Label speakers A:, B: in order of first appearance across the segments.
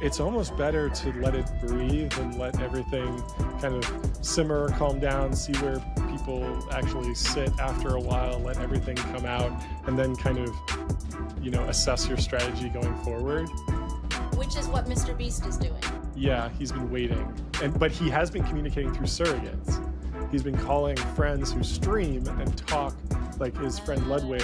A: It's almost better to let it breathe and let everything kind of simmer, calm down, see where people actually sit after a while, let everything come out, and then kind of, assess your strategy going forward.
B: Which is what Mr. Beast is doing.
A: Yeah, he's been waiting. But he has been communicating through surrogates. He's been calling friends who stream and talk, like his friend Ludwig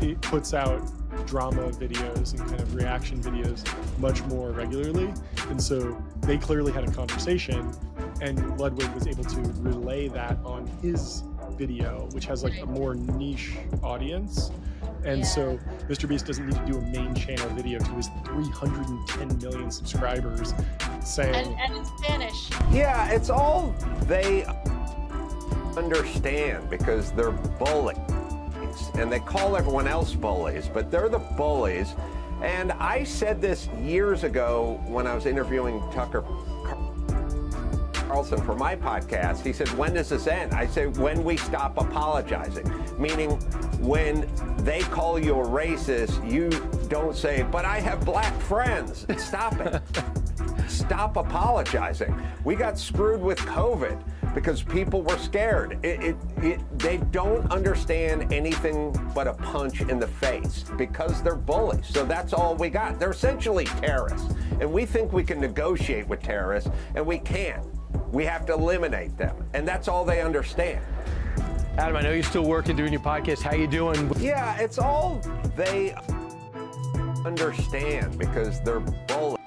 A: he puts out drama videos and kind of reaction videos much more regularly. And so they clearly had a conversation, and Ludwig was able to relay that on his video, which has like a more niche audience. And so Mr. Beast doesn't need to do a main channel video to his 310 million subscribers saying...
B: And in Spanish.
C: Yeah, it's all they understand because they're bullies. And they call everyone else bullies, but they're the bullies. And I said this years ago when I was interviewing Tucker Carlson for my podcast. He said, when does this end? I said, when we stop apologizing. Meaning, when they call you a racist, you don't say, but I have black friends. Stop it. Stop apologizing. We got screwed with COVID because people were scared. They don't understand anything but a punch in the face because they're bullies. So that's all we got. They're essentially terrorists. And we think we can negotiate with terrorists, and we can't. We have to eliminate them. And that's all they understand.
D: Adam, I know you're still working, doing your podcast. How you doing?
C: Yeah, it's all they understand because they're bullies.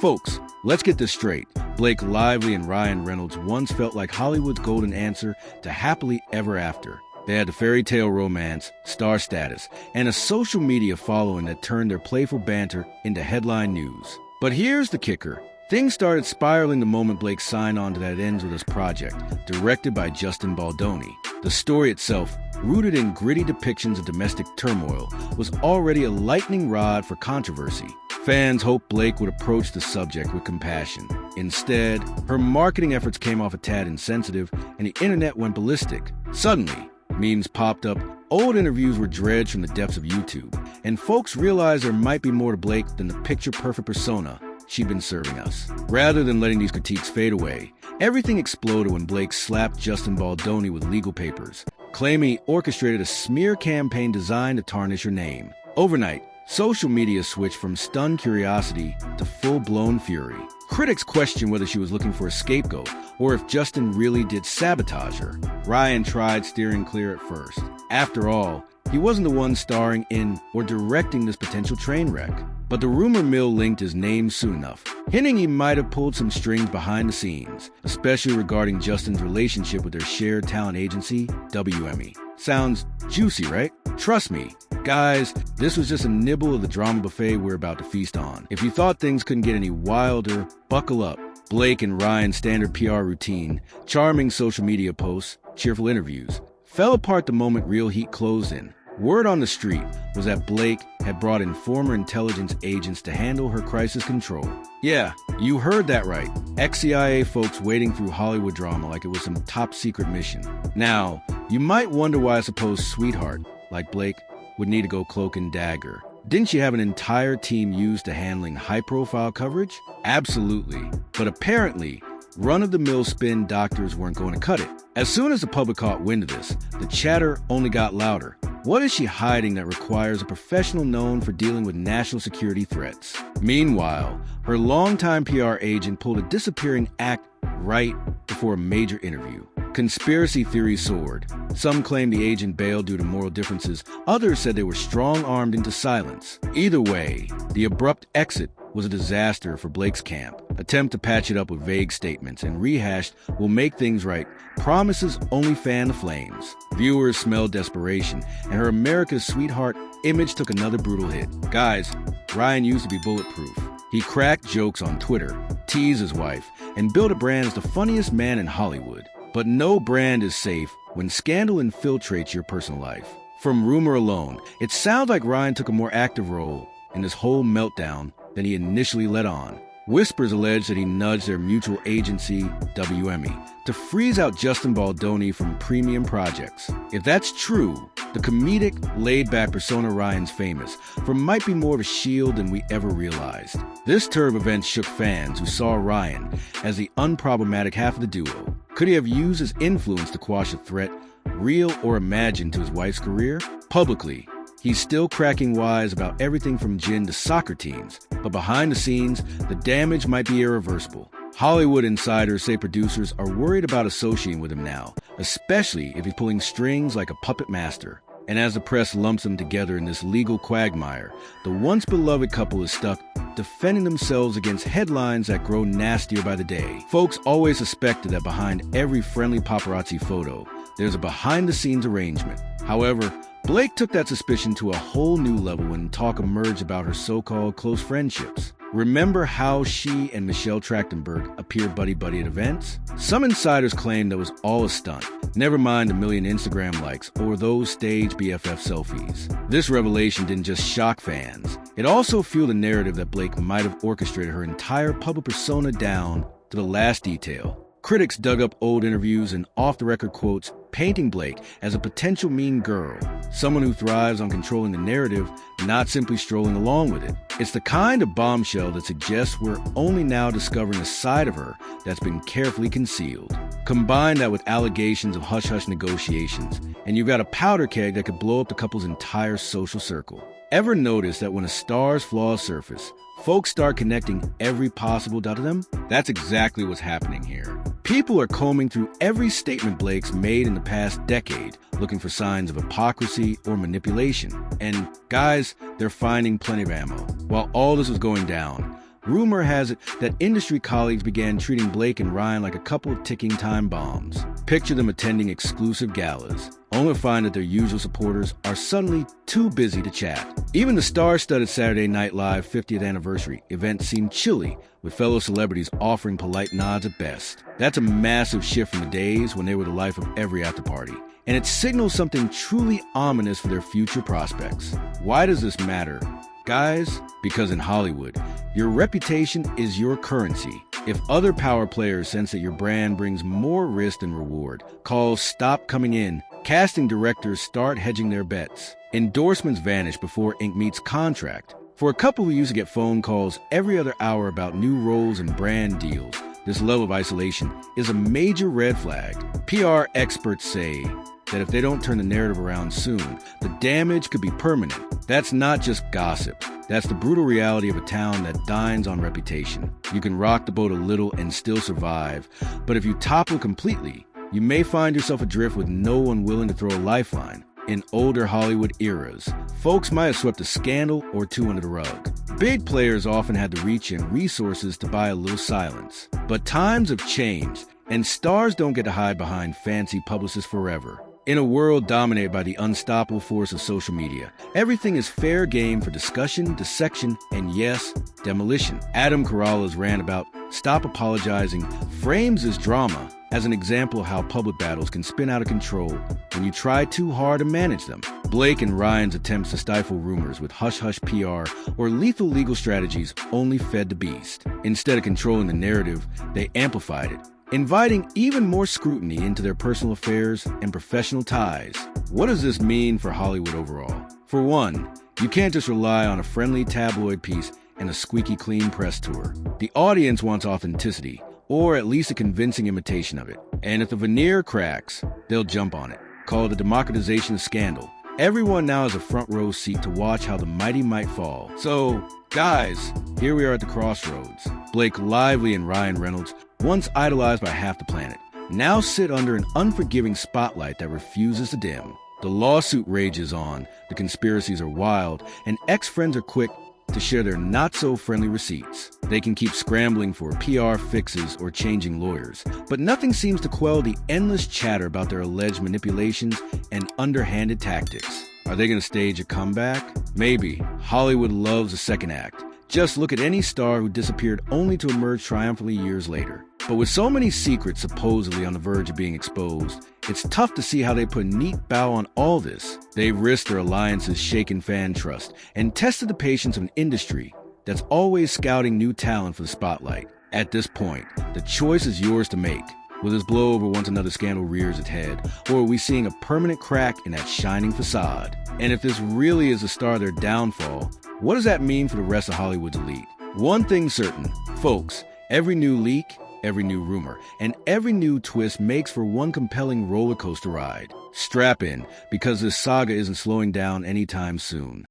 E: Folks, let's get this straight. Blake Lively and Ryan Reynolds once felt like Hollywood's golden answer to happily ever after. They had the fairy tale romance, star status, and a social media following that turned their playful banter into headline news. But here's the kicker. Things started spiraling the moment Blake signed on to that Ends With Us project, directed by Justin Baldoni. The story itself, rooted in gritty depictions of domestic turmoil, was already a lightning rod for controversy. Fans hoped Blake would approach the subject with compassion. Instead, her marketing efforts came off a tad insensitive, and the internet went ballistic. Suddenly, memes popped up, old interviews were dredged from the depths of YouTube, and folks realized there might be more to Blake than the picture-perfect persona she'd been serving us. Rather than letting these critiques fade away, everything exploded when Blake slapped Justin Baldoni with legal papers, claiming he orchestrated a smear campaign designed to tarnish her name. Overnight, social media switched from stunned curiosity to full-blown fury. Critics questioned whether she was looking for a scapegoat or if Justin really did sabotage her. Ryan tried steering clear at first. After all, he wasn't the one starring in or directing this potential train wreck. But the rumor mill linked his name soon enough, hinting he might have pulled some strings behind the scenes, especially regarding Justin's relationship with their shared talent agency, WME. Sounds juicy, right? Trust me, guys, this was just a nibble of the drama buffet we're about to feast on. If you thought things couldn't get any wilder, buckle up. Blake and Ryan's standard PR routine, charming social media posts, cheerful interviews, fell apart the moment real heat closed in. Word on the street was that Blake had brought in former intelligence agents to handle her crisis control. Yeah, you heard that right. Ex-CIA folks wading through Hollywood drama like it was some top-secret mission. Now, you might wonder why a supposed sweetheart, like Blake, would need to go cloak and dagger. Didn't she have an entire team used to handling high-profile coverage? Absolutely. But apparently, run-of-the-mill spin doctors weren't going to cut it. As soon as the public caught wind of this, the chatter only got louder. What is she hiding that requires a professional known for dealing with national security threats? Meanwhile, her longtime PR agent pulled a disappearing act right before a major interview. Conspiracy theories soared. Some claimed the agent bailed due to moral differences. Others said they were strong-armed into silence. Either way, the abrupt exit was a disaster for Blake's camp. Attempt to patch it up with vague statements and rehashed "will make things right" promises only fan the flames. Viewers smelled desperation, and her America's sweetheart image took another brutal hit. Guys, Ryan used to be bulletproof. He cracked jokes on Twitter, teased his wife, and built a brand as the funniest man in Hollywood. But no brand is safe when scandal infiltrates your personal life. From rumor alone, it sounds like Ryan took a more active role in this whole meltdown than he initially let on. Whispers allege that he nudged their mutual agency, WME, to freeze out Justin Baldoni from premium projects. If that's true, the comedic, laid-back persona Ryan's famous for might be more of a shield than we ever realized. This turn of events shook fans who saw Ryan as the unproblematic half of the duo. Could he have used his influence to quash a threat, real or imagined, to his wife's career? Publicly, he's still cracking wise about everything from gin to soccer teams, but behind the scenes, the damage might be irreversible. Hollywood insiders say producers are worried about associating with him now, especially if he's pulling strings like a puppet master. And as the press lumps them together in this legal quagmire, the once beloved couple is stuck defending themselves against headlines that grow nastier by the day. Folks always suspected that behind every friendly paparazzi photo, there's a behind-the-scenes arrangement. However, Blake took that suspicion to a whole new level when talk emerged about her so-called close friendships. Remember how she and Michelle Trachtenberg appeared buddy-buddy at events? Some insiders claim that was all a stunt, never mind a million Instagram likes or those stage BFF selfies. This revelation didn't just shock fans. It also fueled a narrative that Blake might have orchestrated her entire public persona down to the last detail. Critics dug up old interviews and off-the-record quotes painting Blake as a potential mean girl, someone who thrives on controlling the narrative, not simply strolling along with it. It's the kind of bombshell that suggests we're only now discovering a side of her that's been carefully concealed. Combine that with allegations of hush-hush negotiations, and you've got a powder keg that could blow up the couple's entire social circle. Ever notice that when a star's flaws surface, folks start connecting every possible dot to them? That's exactly what's happening here. People are combing through every statement Blake's made in the past decade, looking for signs of hypocrisy or manipulation. And guys, they're finding plenty of ammo. While all this was going down, rumor has it that industry colleagues began treating Blake and Ryan like a couple of ticking time bombs. Picture them attending exclusive galas, only to find that their usual supporters are suddenly too busy to chat. Even the star-studded Saturday Night Live 50th anniversary event seemed chilly, with fellow celebrities offering polite nods at best. That's a massive shift from the days when they were the life of every after-party, and it signals something truly ominous for their future prospects. Why does this matter? Guys, because in Hollywood, your reputation is your currency. If other power players sense that your brand brings more risk than reward, calls stop coming in, casting directors start hedging their bets. Endorsements vanish before ink meets contract. For a couple who used to get phone calls every other hour about new roles and brand deals, this level of isolation is a major red flag. PR experts say that if they don't turn the narrative around soon, the damage could be permanent. That's not just gossip. That's the brutal reality of a town that dines on reputation. You can rock the boat a little and still survive, but if you topple completely, you may find yourself adrift with no one willing to throw a lifeline. In older Hollywood eras, folks might have swept a scandal or two under the rug. Big players often had the reach and resources to buy a little silence. But times have changed, and stars don't get to hide behind fancy publicists forever. In a world dominated by the unstoppable force of social media, everything is fair game for discussion, dissection, and yes, demolition. Adam Carolla's rant about "Stop Apologizing" frames this drama as an example of how public battles can spin out of control when you try too hard to manage them. Blake and Ryan's attempts to stifle rumors with hush-hush PR or lethal legal strategies only fed the beast. Instead of controlling the narrative, they amplified it, inviting even more scrutiny into their personal affairs and professional ties. What does this mean for Hollywood overall? For one, you can't just rely on a friendly tabloid piece and a squeaky clean press tour. The audience wants authenticity, or at least a convincing imitation of it. And if the veneer cracks, they'll jump on it. Call it the democratization of scandal. Everyone now has a front row seat to watch how the mighty might fall. So, guys, here we are at the crossroads. Blake Lively and Ryan Reynolds, once idolized by half the planet, now sit under an unforgiving spotlight that refuses to dim. The lawsuit rages on, the conspiracies are wild, and ex-friends are quick to share their not-so-friendly receipts. They can keep scrambling for PR fixes or changing lawyers, but nothing seems to quell the endless chatter about their alleged manipulations and underhanded tactics. Are they going to stage a comeback? Maybe. Hollywood loves a second act. Just look at any star who disappeared only to emerge triumphantly years later. But with so many secrets supposedly on the verge of being exposed, it's tough to see how they put a neat bow on all this. They've risked their alliance's shaken fan trust and tested the patience of an industry that's always scouting new talent for the spotlight. At this point, the choice is yours to make. Will this blow over once another scandal rears its head, or are we seeing a permanent crack in that shining facade? And if this really is the start of their downfall, what does that mean for the rest of Hollywood's elite? One thing's certain, folks, every new leak, every new rumor, and every new twist makes for one compelling roller coaster ride. Strap in, because this saga isn't slowing down anytime soon.